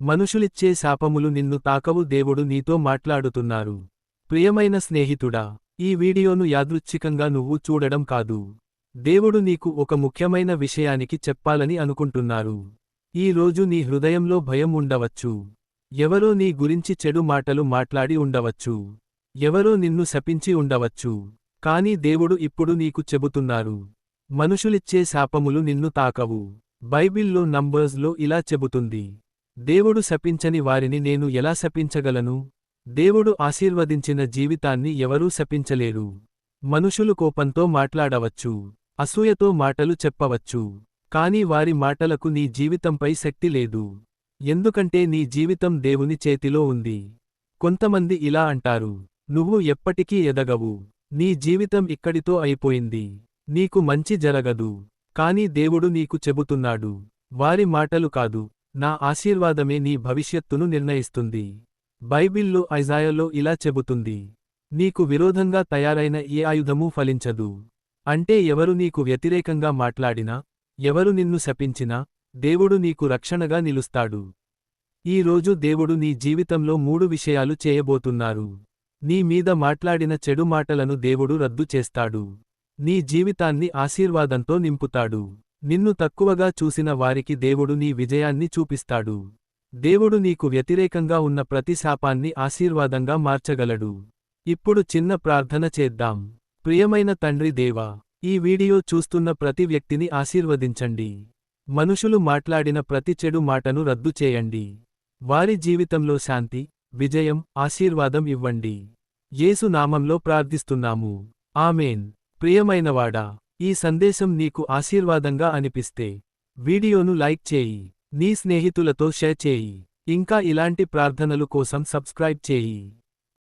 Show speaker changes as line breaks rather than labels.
మనుషులిచ్చే శాపములు నిన్ను తాకవు, దేవుడు నీతో మాట్లాడుతున్నారు. ప్రియమైన స్నేహితుడా, ఈ వీడియోను యాదృచ్ఛికంగా నువ్వు చూడడం కాదు. దేవుడు నీకు ఒక ముఖ్యమైన విషయానికి చెప్పాలని అనుకుంటున్నారు. ఈ రోజు నీ హృదయంలో భయం ఉండవచ్చు. ఎవరో నీ గురించి చెడు మాటలు మాట్లాడి ఉండవచ్చు. ఎవరో నిన్ను శపించి ఉండవచ్చు. కానీ దేవుడు ఇప్పుడు నీకు చెబుతున్నారు. మనుషులిచ్చే శాపములు నిన్ను తాకవు. బైబిల్లో నంబర్స్లో ఇలా చెబుతుంది. దేవుడు శపించని వారిని నేను ఎలా శపించగలను? దేవుడు ఆశీర్వదించిన జీవితాన్ని ఎవరూ శపించలేరు. మనుషులు కోపంతో మాట్లాడవచ్చు, అసూయతో మాటలు చెప్పవచ్చు. కానీ వారి మాటలకు నీ జీవితంపై శక్తి లేదు. ఎందుకంటే నీ జీవితం దేవుని చేతిలో ఉంది. కొంతమంది ఇలా అంటారు, నువ్వు ఎప్పటికీ ఎదగవు. నీ జీవితం ఇక్కడితో అయిపోయింది. నీకు మంచి జరగదు. కానీ దేవుడు నీకు చెబుతున్నాడు, వారి మాటలు కాదు, నా ఆశీర్వాదమే నీ భవిష్యత్తును నిర్ణయిస్తుంది. బైబిల్లో ఐజాయాలో ఇలా చెబుతుంది, నీకు విరోధంగా తయారైన ఏ ఆయుధమూ ఫలించదు. అంటే ఎవరు నీకు వ్యతిరేకంగా మాట్లాడినా, ఎవరు నిన్ను శపించినా, దేవుడు నీకు రక్షణగా నిలుస్తాడు. ఈ రోజు దేవుడు నీ జీవితంలో 3 విషయాలు చేయబోతున్నారు. నీ మీద మాట్లాడిన చెడు మాటలను దేవుడు రద్దు చేస్తాడు. నీ జీవితాన్ని ఆశీర్వాదంతో నింపుతాడు. నిన్ను తక్కువగా చూసిన వారికి దేవుడు నీ విజయాన్ని చూపిస్తాడు. దేవుడు నీకు వ్యతిరేకంగా ఉన్న ప్రతి శాపాన్ని ఆశీర్వాదంగా మార్చగలడు. ఇప్పుడు చిన్న ప్రార్థన చేద్దాం. ప్రియమైన తండ్రి దేవా, ఈ వీడియో చూస్తున్న ప్రతి వ్యక్తిని ఆశీర్వదించండి. మనుషులు మాట్లాడిన ప్రతి చెడు మాటను రద్దు చేయండి. వారి జీవితంలో శాంతి, విజయం, ఆశీర్వాదం ఇవ్వండి. యేసు నామంలో ప్రార్థిస్తున్నాము. ఆమేన్. ప్రియమైనవాడా, ఈ సందేశం నీకు ఆశీర్వాదంగా అనిపిస్తే వీడియోను లైక్ చేయి, నీ స్నేహితులతో షేర్ చేయి. ఇంకా ఇలాంటి ప్రార్థనలు కోసం సబ్స్క్రైబ్ చేయి.